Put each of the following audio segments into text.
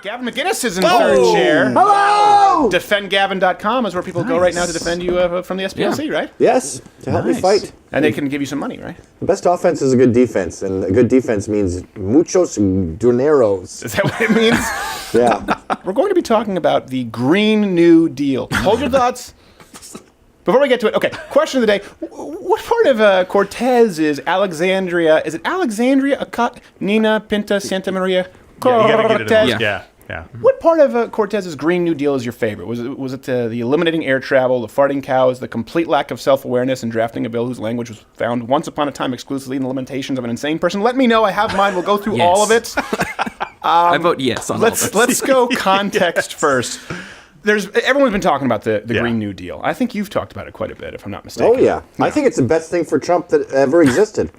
Gavin McInnes is in third chair. Hello! DefendGavin.com is where people go right now to defend you from the SPLC, right? Yes, to help me fight. And they can give you some money, right? The best offense is a good defense, and a good defense means muchos dineros. Is that what it means? Yeah. We're going to be talking about the Green New Deal. Hold your thoughts. Before we get to it, okay, question of the day. What part of Cortez is Alexandria? Is it Alexandria, Nina, Pinta, Santa Maria? Yeah, you gotta get it Cortez? in. Yeah. What part of Cortez's Green New Deal is your favorite? Was it the eliminating air travel, the farting cows, the complete lack of self-awareness, and drafting a bill whose language was found once upon a time exclusively in the limitations of an insane person? Let me know. I have mine. We'll go through all of it. I vote yes on all of it. Let's go context first. Everyone's been talking about the Green New Deal. I think you've talked about it quite a bit, if I'm not mistaken. Oh, yeah. I think it's the best thing for Trump that ever existed.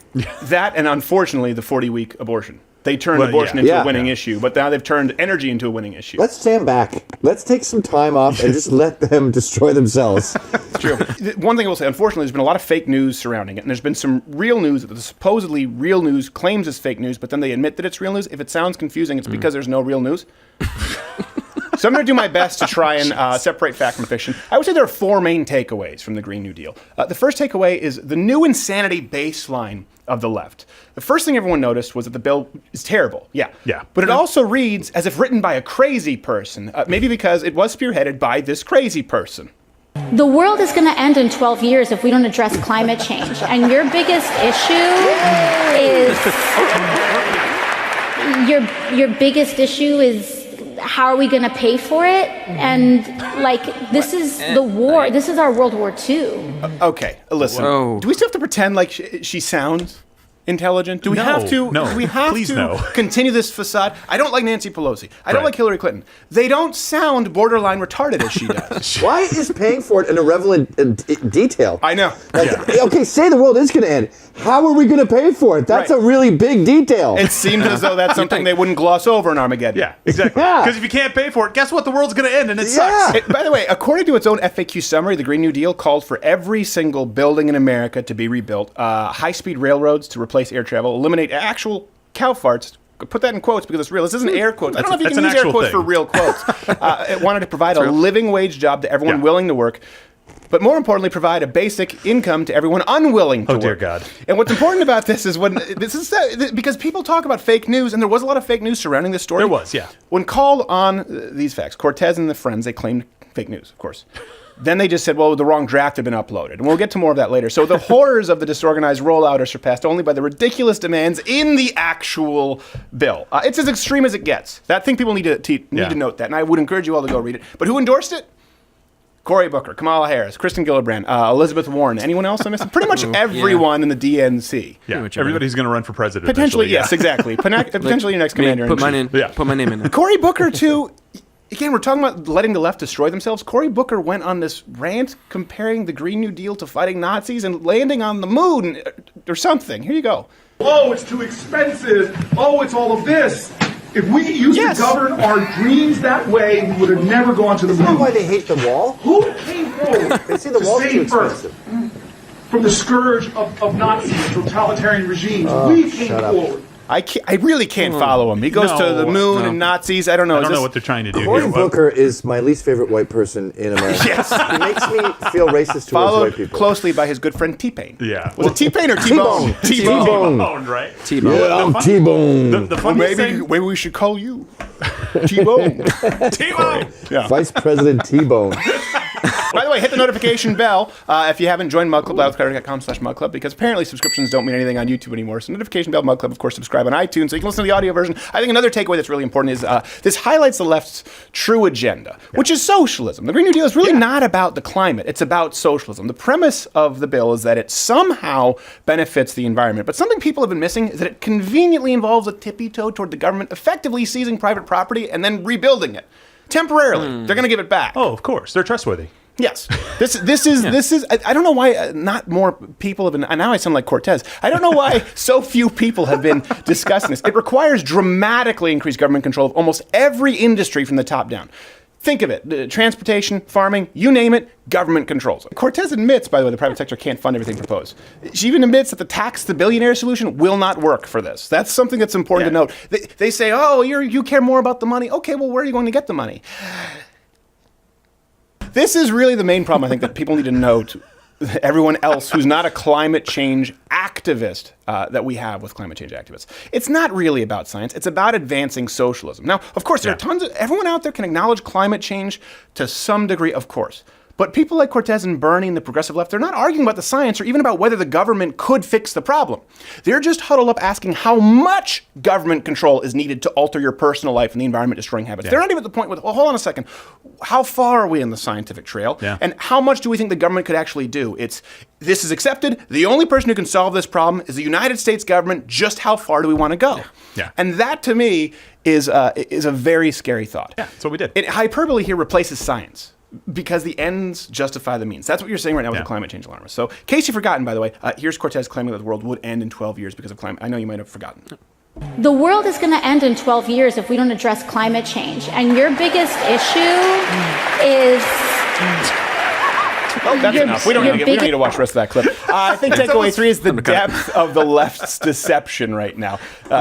That and, unfortunately, the 40-week abortion. They turned abortion into a winning issue, but now they've turned energy into a winning issue. Let's stand back. Let's take some time off and just let them destroy themselves. It's true. One thing I will say, unfortunately, there's been a lot of fake news surrounding it, and there's been some real news that the supposedly real news claims is fake news, but then they admit that it's real news. If it sounds confusing, it's because there's no real news. So I'm going to do my best to try and separate fact from fiction. I would say there are four main takeaways from the Green New Deal. The first takeaway is the new insanity baseline of the left. The first thing everyone noticed was that the bill is terrible. Yeah. But it also reads as if written by a crazy person, maybe because it was spearheaded by this crazy person. The world is going to end in 12 years if we don't address climate change. And your biggest issue is... Your biggest issue is... how are we going to pay for it? And, this is the war. This is our World War II. Okay, listen. Whoa. Do we still have to pretend like she sounds intelligent? Do we have to? No. Do we have Please to no. continue this facade? I don't like Nancy Pelosi. I don't like Hillary Clinton. They don't sound borderline retarded as she does. Why is paying for it an irrelevant detail? I know. Okay, say the world is going to end. How are we going to pay for it? That's a really big detail. It seems as though that's something they wouldn't gloss over in Armageddon. Yeah, exactly. Because if you can't pay for it, guess what? The world's going to end, and it sucks. By the way, according to its own FAQ summary, the Green New Deal called for every single building in America to be rebuilt, high-speed railroads to replace air travel, eliminate actual cow farts. Put that in quotes because it's real. This isn't air quotes. I don't know if you can use air quotes for real quotes. It wanted to provide a living wage job to everyone willing to work. But more importantly, provide a basic income to everyone unwilling to work. Oh, dear God. And what's important about this is because people talk about fake news, and there was a lot of fake news surrounding this story. There was, yeah. When called on these facts, Cortez and the friends, they claimed fake news, of course. Then they just said, well, the wrong draft had been uploaded. And we'll get to more of that later. So the horrors of the disorganized rollout are surpassed only by the ridiculous demands in the actual bill. It's as extreme as it gets. I think people need to note that, and I would encourage you all to go read it. But who endorsed it? Cory Booker, Kamala Harris, Kristen Gillibrand, Elizabeth Warren. Anyone else I'm missing? Pretty much everyone in the DNC. Yeah, everybody's going to run for president. Potentially, yes, exactly. Potentially your next commander. Put my name in. Cory Booker, too. Again, we're talking about letting the left destroy themselves. Cory Booker went on this rant comparing the Green New Deal to fighting Nazis and landing on the moon or something. Here you go. Oh, it's too expensive. Oh, it's all of this. If we used to govern our dreams that way, we would have never gone to the moon. Is that why they hate the wall? Who came forward They see the wall's too expensive. from the scourge of Nazis and totalitarian regimes? We came forward. I really can't follow him. He goes to the moon and Nazis. I don't know. I don't know what they're trying to do Cory here. Booker is my least favorite white person in America. Yes. He makes me feel racist towards Followed white people. closely by his good friend T-Pain. Yeah. Was it T-Pain or T-Bone? T-Bone. Right? T-Bone. Yeah, I'm T-Bone. The funniest thing... Maybe we should call you T-Bone. T-Bone! Yeah. Vice President T-Bone. By the way, hit the notification bell if you haven't joined Mug Club, loudclarity.com/Mug Club, because apparently subscriptions don't mean anything on YouTube anymore. So notification bell, Mug Club, of course, subscribe on iTunes so you can listen to the audio version. I think another takeaway that's really important is this highlights the left's true agenda, which is socialism. The Green New Deal is really not about the climate. It's about socialism. The premise of the bill is that it somehow benefits the environment. But something people have been missing is that it conveniently involves a tippy-toe toward the government effectively seizing private property and then rebuilding it. Temporarily. They're going to give it back. Oh, of course. They're trustworthy. Yes. This is I don't know why not more people have been, and now I sound like Cortez. I don't know why so few people have been discussing this. It requires dramatically increased government control of almost every industry from the top down. Think of it. Transportation, farming, you name it, government controls it. Cortez admits, by the way, the private sector can't fund everything proposed. She even admits that the tax the billionaire solution will not work for this. That's something that's important to note. They say, oh, you care more about the money. Okay, well, where are you going to get the money? This is really the main problem, I think, that people need to note. Everyone else who's not a climate change activist that we have with climate change activists. It's not really about science. It's about advancing socialism. Now, of course, there are tons of, everyone out there can acknowledge climate change to some degree, of course. But people like Cortez and Bernie and the progressive left, they're not arguing about the science or even about whether the government could fix the problem. They're just huddled up asking how much government control is needed to alter your personal life and the environment destroying habits. They're not even at the point with, well, hold on a second. How far are we in the scientific trail? And how much do we think the government could actually do? This is accepted. The only person who can solve this problem is the United States government. Just how far do we want to go? And that, to me, is a very scary thought. That's what we did. Hyperbole here replaces science. Because the ends justify the means. That's what you're saying right now with the climate change alarmists. So, in case you've forgotten, by the way, here's Cortez claiming that the world would end in 12 years because of climate. I know you might have forgotten. The world is going to end in 12 years if we don't address climate change. And your biggest issue is... Oh, that's enough. We don't need to watch the rest of that clip. I think takeaway 3 is the depth of the left's deception right now.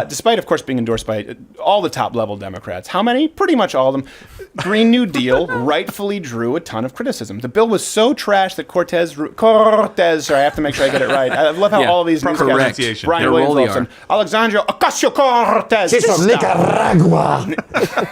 Despite, of course, being endorsed by all the top-level Democrats. How many? Pretty much all of them. Green New Deal rightfully drew a ton of criticism. The bill was so trash that Cortez, sorry, I have to make sure I get it right. I love how all of these pronunciation. Brian Williams, Alexandria Ocasio-Cortez. She's from Nicaragua.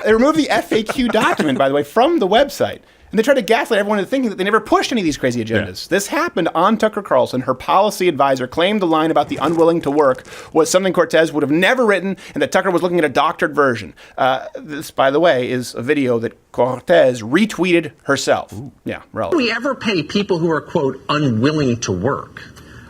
They removed the FAQ document, by the way, from the website. And they tried to gaslight everyone into thinking that they never pushed any of these crazy agendas. This happened on Tucker Carlson. Her policy advisor claimed the line about the unwilling to work was something Cortez would have never written and that Tucker was looking at a doctored version. This, by the way, is a video that Cortez retweeted herself. Ooh. Yeah, relevant. Do we ever pay people who are, quote, unwilling to work?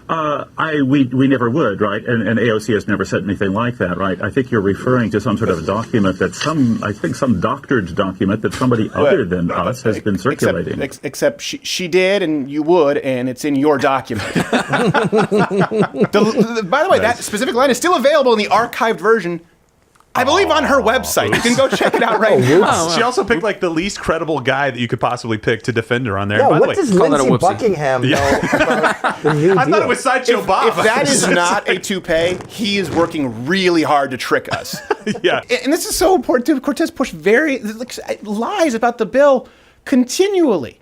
We never would, right? And AOC has never said anything like that, right? I think you're referring to some sort of a document that some doctored document that somebody other than us has been circulating. Except she did, and you would, and it's in your document. By the way, that specific line is still available in the archived version. I believe on her website. You can go check it out right now. She also picked like the least credible guy that you could possibly pick to defend her on there. Yeah, By what the way, does Lindsey Buckingham know about the New Deal? I thought it was Sideshow Bob. If that is not a toupee, he is working really hard to trick us. And this is so important too. Cortez pushed lies about the bill continually,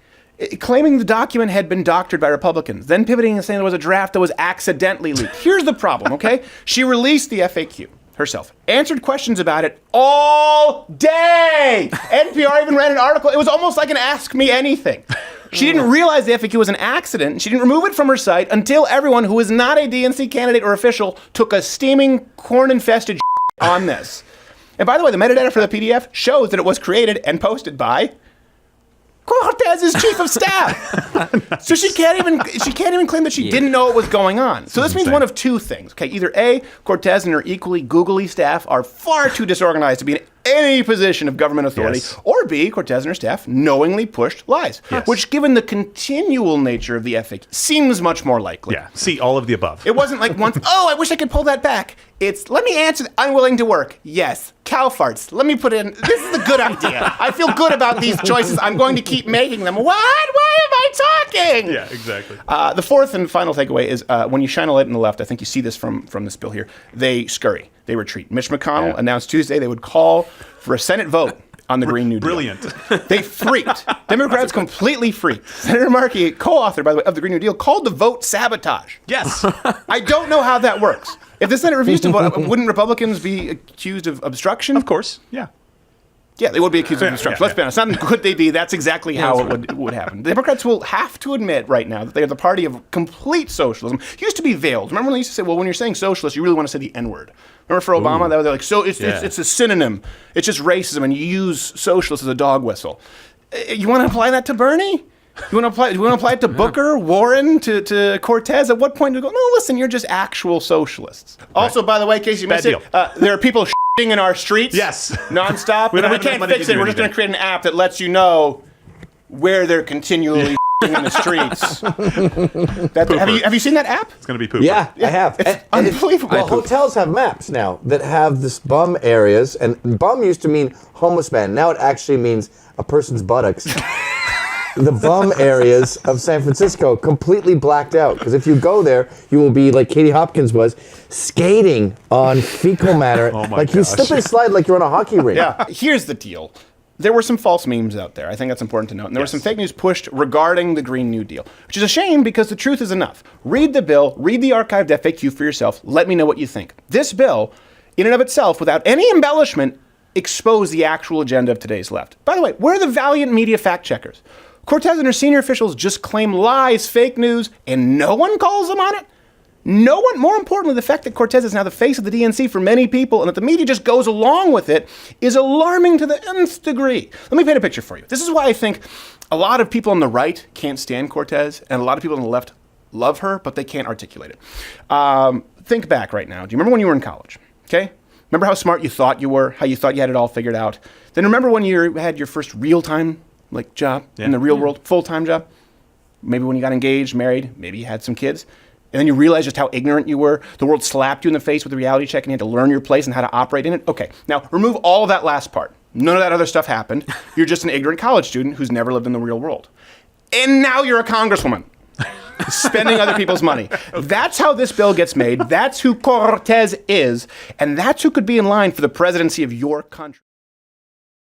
claiming the document had been doctored by Republicans, then pivoting and saying there was a draft that was accidentally leaked. Here's the problem, okay? She released the FAQ herself, answered questions about it all day. NPR even ran an article. It was almost like an Ask Me Anything. She didn't realize the FAQ was an accident. She didn't remove it from her site until everyone who is not a DNC candidate or official took a steaming, corn-infested on this. And by the way, the metadata for the PDF shows that it was created and posted by Cortez's chief of staff. So she can't even claim that she didn't know what was going on. So this means one of two things. Okay, either A, Cortez and her equally googly staff are far too disorganized to be in any position of government authority, or B, Cortez and her staff knowingly pushed lies, which, given the continual nature of the FAQ, seems much more likely. Yeah, see, all of the above. It wasn't like once, I wish I could pull that back. It's, let me answer, unwilling to work. Yes. Cow farts. Let me put in, this is a good idea. I feel good about these choices. I'm going to keep making them. What? Why am I talking? Yeah, exactly. The fourth and final takeaway is when you shine a light on the left, I think you see this from this bill here, they scurry. They retreat. Mitch McConnell announced Tuesday they would call for a Senate vote on the Green New Deal. Brilliant. They freaked. Democrats completely freaked. Senator Markey, co-author, by the way, of the Green New Deal, called the vote sabotage. Yes. I don't know how that works. If the Senate refused to vote, wouldn't Republicans be accused of obstruction? Of course, yeah. Yeah, they would be accused of obstruction. Let's be honest. Not could they be. That's exactly how it would happen. The Democrats will have to admit right now that they are the party of complete socialism. It used to be veiled. Remember when they used to say, well, when you're saying socialist, you really want to say the N-word. Remember for Obama, they're like, so it's a synonym. It's just racism, and you use socialist as a dog whistle. You want to apply that to Bernie? You want to apply it to Booker, Warren, to Cortez? At what point do you go, no, listen, you're just actual socialists. Also, by the way, in case you missed it, there are people in our streets nonstop. we can't fix it. We're just going to create an app that lets you know where they're continually in the streets. Have you seen that app? It's going to be poop. Yeah, I have. It's unbelievable. Well, hotels have maps now that have this bum areas, and bum used to mean homeless man. Now it actually means a person's buttocks. The bum areas of San Francisco completely blacked out, because if you go there, you will be like Katie Hopkins was, skating on fecal matter. Oh my like you gosh. slip and slide like you're on a hockey rink. Yeah. Here's the deal. There were some false memes out there. I think that's important to note. And there was some fake news pushed regarding the Green New Deal, which is a shame because the truth is enough. Read the bill, read the archived FAQ for yourself. Let me know what you think. This bill, in and of itself, without any embellishment, exposed the actual agenda of today's left. By the way, where are the valiant media fact checkers? Cortez and her senior officials just claim lies, fake news, and no one calls them on it? No one, more importantly, the fact that Cortez is now the face of the DNC for many people and that the media just goes along with it is alarming to the nth degree. Let me paint a picture for you. This is why I think a lot of people on the right can't stand Cortez and a lot of people on the left love her, but they can't articulate it. Think back right now. Do you remember when you were in college? Okay? Remember how smart you thought you were, how you thought you had it all figured out? Then remember when you had your first real-time job in the real world, full-time job? Maybe when you got engaged, married, maybe you had some kids. And then you realized just how ignorant you were. The world slapped you in the face with a reality check and you had to learn your place and how to operate in it. Okay, now remove all of that last part. None of that other stuff happened. You're just an ignorant college student who's never lived in the real world. And now you're a congresswoman. Spending other people's money. That's how this bill gets made. That's who Cortez is. And that's who could be in line for the presidency of your country.